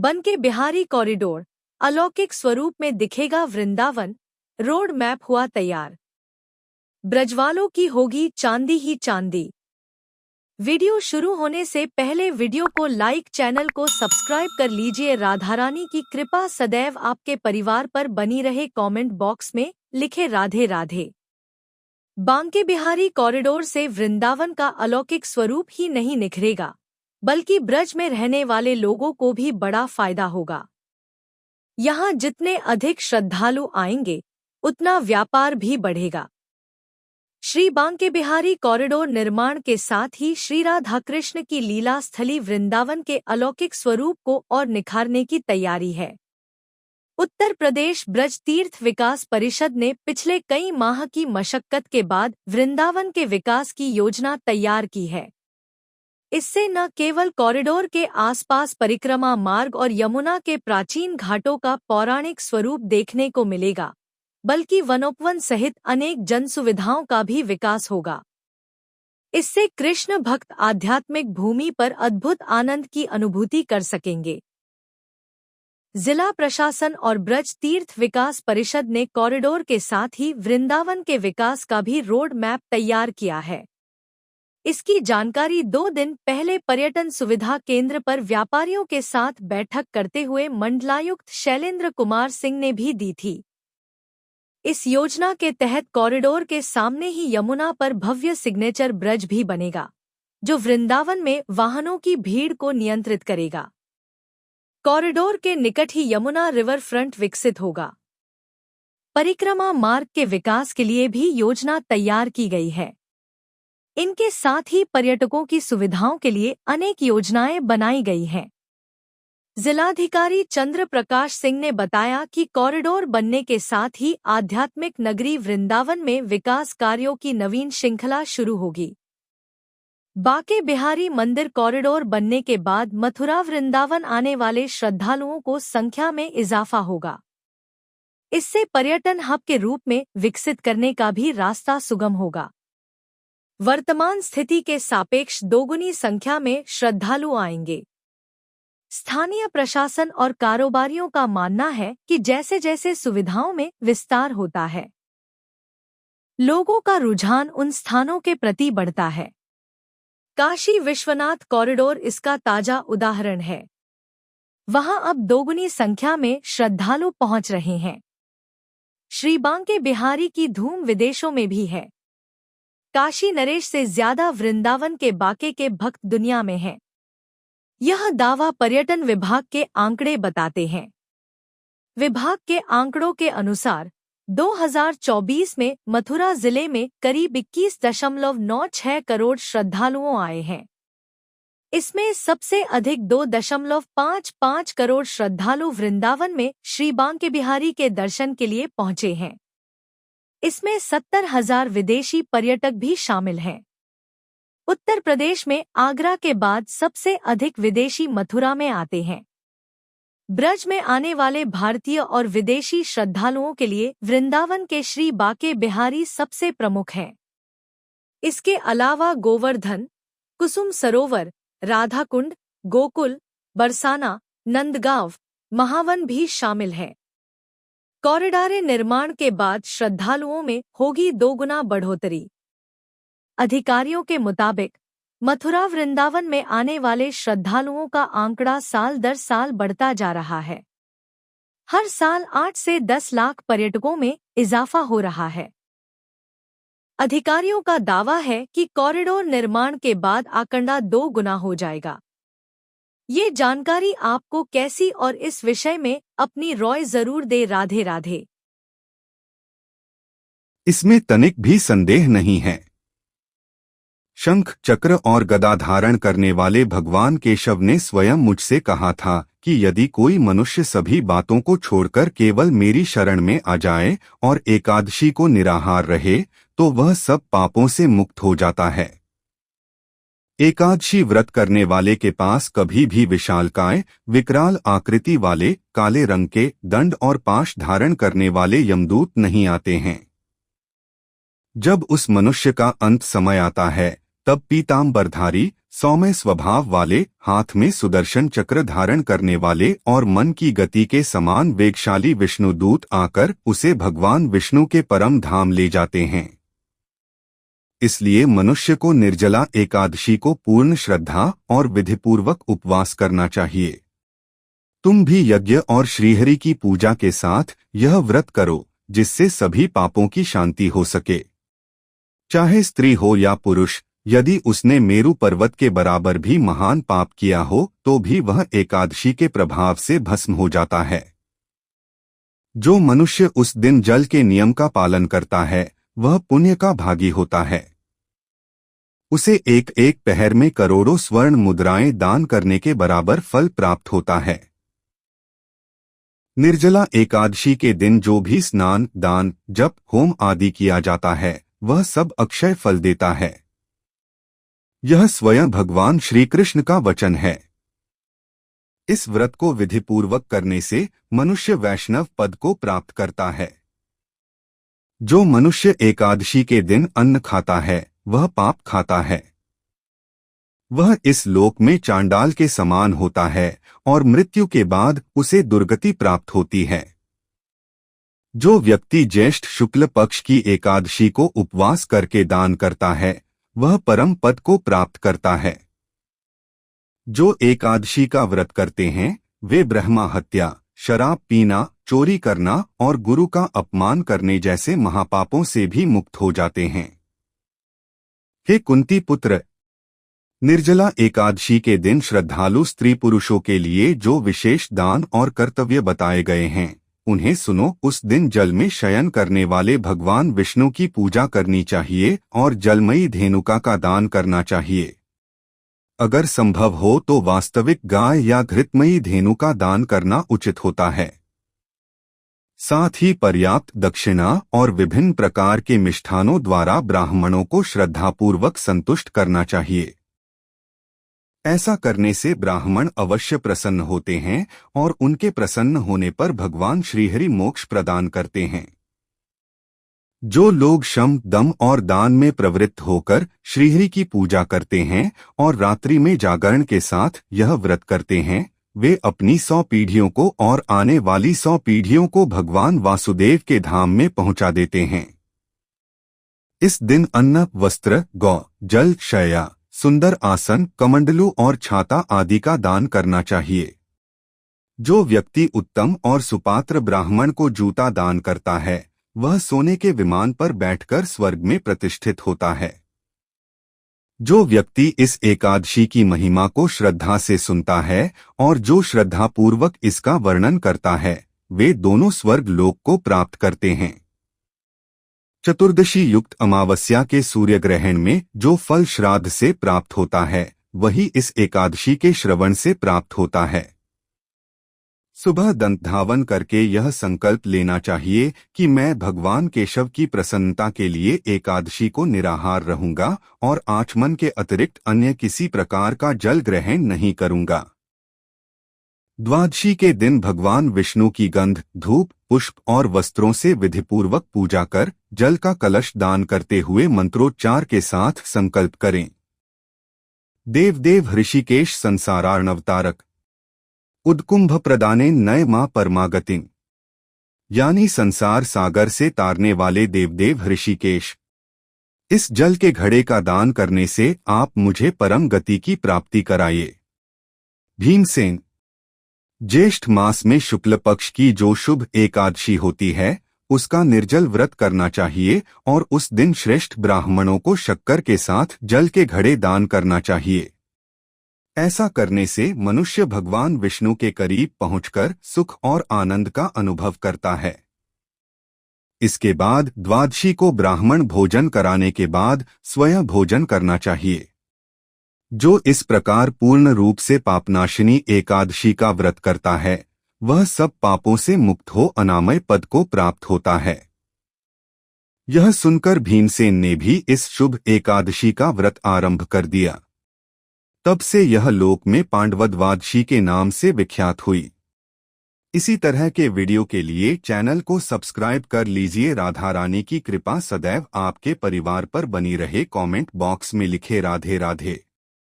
बनके बिहारी कॉरिडोर अलौकिक स्वरूप में दिखेगा वृंदावन, रोड मैप हुआ तैयार। ब्रजवालों की होगी चांदी ही चांदी। वीडियो शुरू होने से पहले वीडियो को लाइक, चैनल को सब्सक्राइब कर लीजिए। राधारानी की कृपा सदैव आपके परिवार पर बनी रहे। कमेंट बॉक्स में लिखे राधे राधे। बांके बिहारी कॉरिडोर से वृंदावन का अलौकिक स्वरूप ही नहीं निखरेगा, बल्कि ब्रज में रहने वाले लोगों को भी बड़ा फायदा होगा। यहाँ जितने अधिक श्रद्धालु आएंगे, उतना व्यापार भी बढ़ेगा। श्री बांके बिहारी कॉरिडोर निर्माण के साथ ही श्री राधा कृष्ण की लीला स्थली वृंदावन के अलौकिक स्वरूप को और निखारने की तैयारी है। उत्तर प्रदेश ब्रज तीर्थ विकास परिषद ने पिछले कई माह की मशक्कत के बाद वृंदावन के विकास की योजना तैयार की है। इससे न केवल कॉरिडोर के आसपास परिक्रमा मार्ग और यमुना के प्राचीन घाटों का पौराणिक स्वरूप देखने को मिलेगा, बल्कि वनोपवन सहित अनेक जन सुविधाओं का भी विकास होगा। इससे कृष्ण भक्त आध्यात्मिक भूमि पर अद्भुत आनंद की अनुभूति कर सकेंगे। जिला प्रशासन और ब्रज तीर्थ विकास परिषद ने कॉरिडोर के साथ ही वृंदावन के विकास का भी रोड मैप तैयार किया है। इसकी जानकारी 2 दिन पहले पर्यटन सुविधा केंद्र पर व्यापारियों के साथ बैठक करते हुए मंडलायुक्त शैलेंद्र कुमार सिंह ने भी दी थी। इस योजना के तहत कॉरिडोर के सामने ही यमुना पर भव्य सिग्नेचर ब्रिज भी बनेगा, जो वृंदावन में वाहनों की भीड़ को नियंत्रित करेगा। कॉरिडोर के निकट ही यमुना रिवर फ्रंट विकसित होगा। परिक्रमा मार्ग के विकास के लिए भी योजना तैयार की गई है। इनके साथ ही पर्यटकों की सुविधाओं के लिए अनेक योजनाएं बनाई गई हैं। जिलाधिकारी चंद्र प्रकाश सिंह ने बताया कि कॉरिडोर बनने के साथ ही आध्यात्मिक नगरी वृंदावन में विकास कार्यों की नवीन श्रृंखला शुरू होगी। बांके बिहारी मंदिर कॉरिडोर बनने के बाद मथुरा वृंदावन आने वाले श्रद्धालुओं को संख्या में इजाफा होगा। इससे पर्यटन हब के रूप में विकसित करने का भी रास्ता सुगम होगा। वर्तमान स्थिति के सापेक्ष दोगुनी संख्या में श्रद्धालु आएंगे। स्थानीय प्रशासन और कारोबारियों का मानना है कि जैसे जैसे सुविधाओं में विस्तार होता है, लोगों का रुझान उन स्थानों के प्रति बढ़ता है। काशी विश्वनाथ कॉरिडोर इसका ताजा उदाहरण है। वहां अब दोगुनी संख्या में श्रद्धालु पहुंच रहे हैं। श्री बांके बिहारी की धूम विदेशों में भी है। काशी नरेश से ज्यादा वृंदावन के बांके के भक्त दुनिया में हैं। यह दावा पर्यटन विभाग के आंकड़े बताते हैं। विभाग के आंकड़ों के अनुसार 2024 में मथुरा जिले में करीब 21.96 करोड़ श्रद्धालुओं आए हैं। इसमें सबसे अधिक 2.55 करोड़ श्रद्धालु वृंदावन में श्री बांके बिहारी के दर्शन के लिए पहुंचे हैं। इसमें 70,000 विदेशी पर्यटक भी शामिल हैं। उत्तर प्रदेश में आगरा के बाद सबसे अधिक विदेशी मथुरा में आते हैं। ब्रज में आने वाले भारतीय और विदेशी श्रद्धालुओं के लिए वृंदावन के श्री बांके बिहारी सबसे प्रमुख हैं। इसके अलावा गोवर्धन, कुसुम सरोवर, राधाकुंड, गोकुल, बरसाना, नंदगांव, महावन भी शामिल हैं। कॉरिडोर निर्माण के बाद श्रद्धालुओं में होगी 2 गुना बढ़ोतरी। अधिकारियों के मुताबिक मथुरा वृंदावन में आने वाले श्रद्धालुओं का आंकड़ा साल दर साल बढ़ता जा रहा है। हर साल 8 से 10 लाख पर्यटकों में इजाफा हो रहा है। अधिकारियों का दावा है कि कॉरिडोर निर्माण के बाद आंकड़ा 2 गुना हो जाएगा। ये जानकारी आपको कैसी और इस विषय में अपनी राय जरूर दे। राधे राधे। इसमें तनिक भी संदेह नहीं है। शंख, चक्र और गदा धारण करने वाले भगवान केशव ने स्वयं मुझसे कहा था कि यदि कोई मनुष्य सभी बातों को छोड़कर केवल मेरी शरण में आ जाए और एकादशी को निराहार रहे, तो वह सब पापों से मुक्त हो जाता है। एकादशी व्रत करने वाले के पास कभी भी विशालकाय, विकराल आकृति वाले, काले रंग के दंड और पाश धारण करने वाले यमदूत नहीं आते हैं। जब उस मनुष्य का अंत समय आता है, तब पीतांबरधारी, सौम्य स्वभाव वाले, हाथ में सुदर्शन चक्र धारण करने वाले और मन की गति के समान वेगशाली विष्णुदूत आकर उसे भगवान विष्णु के परम धाम ले जाते हैं। इसलिए मनुष्य को निर्जला एकादशी को पूर्ण श्रद्धा और विधिपूर्वक उपवास करना चाहिए। तुम भी यज्ञ और श्रीहरि की पूजा के साथ यह व्रत करो, जिससे सभी पापों की शांति हो सके। चाहे स्त्री हो या पुरुष, यदि उसने मेरु पर्वत के बराबर भी महान पाप किया हो तो भी वह एकादशी के प्रभाव से भस्म हो जाता है। जो मनुष्य उस दिन जल के नियम का पालन करता है वह पुण्य का भागी होता है। उसे एक एक पहर में करोड़ों स्वर्ण मुद्राएं दान करने के बराबर फल प्राप्त होता है। निर्जला एकादशी के दिन जो भी स्नान, दान, जप, होम आदि किया जाता है वह सब अक्षय फल देता है। यह स्वयं भगवान श्री कृष्ण का वचन है। इस व्रत को विधिपूर्वक करने से मनुष्य वैष्णव पद को प्राप्त करता है। जो मनुष्य एकादशी के दिन अन्न खाता है वह पाप खाता है। वह इस लोक में चांडाल के समान होता है और मृत्यु के बाद उसे दुर्गति प्राप्त होती है। जो व्यक्ति ज्येष्ठ शुक्ल पक्ष की एकादशी को उपवास करके दान करता है वह परम पद को प्राप्त करता है। जो एकादशी का व्रत करते हैं वे ब्रह्मा हत्या, शराब पीना, चोरी करना और गुरु का अपमान करने जैसे महापापों से भी मुक्त हो जाते हैं। हे कुंती पुत्र, निर्जला एकादशी के दिन श्रद्धालु स्त्री पुरुषों के लिए जो विशेष दान और कर्तव्य बताए गए हैं उन्हें सुनो। उस दिन जल में शयन करने वाले भगवान विष्णु की पूजा करनी चाहिए और जलमयी धेनुका का दान करना चाहिए। अगर संभव हो तो वास्तविक गाय या घृतमयी धेनु का दान करना उचित होता है। साथ ही पर्याप्त दक्षिणा और विभिन्न प्रकार के मिष्ठानों द्वारा ब्राह्मणों को श्रद्धापूर्वक संतुष्ट करना चाहिए। ऐसा करने से ब्राह्मण अवश्य प्रसन्न होते हैं और उनके प्रसन्न होने पर भगवान श्रीहरि मोक्ष प्रदान करते हैं। जो लोग शम, दम और दान में प्रवृत्त होकर श्रीहरि की पूजा करते हैं और रात्रि में जागरण के साथ यह व्रत करते हैं वे अपनी 100 पीढ़ियों को और आने वाली 100 पीढ़ियों को भगवान वासुदेव के धाम में पहुंचा देते हैं। इस दिन अन्न, वस्त्र, गौ, जल, शय्या, सुंदर आसन, कमंडलू और छाता आदि का दान करना चाहिए। जो व्यक्ति उत्तम और सुपात्र ब्राह्मण को जूता दान करता है वह सोने के विमान पर बैठकर स्वर्ग में प्रतिष्ठित होता है। जो व्यक्ति इस एकादशी की महिमा को श्रद्धा से सुनता है और जो श्रद्धापूर्वक इसका वर्णन करता है वे दोनों स्वर्ग लोक को प्राप्त करते हैं। चतुर्दशी युक्त अमावस्या के सूर्य ग्रहण में जो फल श्राद्ध से प्राप्त होता है वही इस एकादशी के श्रवण से प्राप्त होता है। सुबह दंत धावन करके यह संकल्प लेना चाहिए कि मैं भगवान केशव की प्रसन्नता के लिए एकादशी को निराहार रहूंगा और आचमन के अतिरिक्त अन्य किसी प्रकार का जल ग्रहण नहीं करूंगा। द्वादशी के दिन भगवान विष्णु की गंध, धूप, पुष्प और वस्त्रों से विधिपूर्वक पूजा कर जल का कलश दान करते हुए मंत्रोच्चार के साथ संकल्प करें। देवदेव ऋषिकेश संसारार्णवतारक उद्कुंभ प्रदाने नय मां परमागतिम, यानी संसार सागर से तारने वाले देवदेव ऋषिकेश, इस जल के घड़े का दान करने से आप मुझे परम गति की प्राप्ति कराइए। भीमसेन, ज्येष्ठ मास में शुक्ल पक्ष की जो शुभ एकादशी होती है उसका निर्जल व्रत करना चाहिए और उस दिन श्रेष्ठ ब्राह्मणों को शक्कर के साथ जल के घड़े दान करना चाहिए। ऐसा करने से मनुष्य भगवान विष्णु के करीब पहुंचकर सुख और आनंद का अनुभव करता है। इसके बाद द्वादशी को ब्राह्मण भोजन कराने के बाद स्वयं भोजन करना चाहिए। जो इस प्रकार पूर्ण रूप से पापनाशिनी एकादशी का व्रत करता है वह सब पापों से मुक्त हो अनामय पद को प्राप्त होता है। यह सुनकर भीमसेन ने भी इस शुभ एकादशी का व्रत आरंभ कर दिया। तब से यह लोक में पांडवद्वादशी के नाम से विख्यात हुई। इसी तरह के वीडियो के लिए चैनल को सब्सक्राइब कर लीजिए। राधा रानी की कृपा सदैव आपके परिवार पर बनी रहे। कमेंट बॉक्स में लिखे राधे राधे।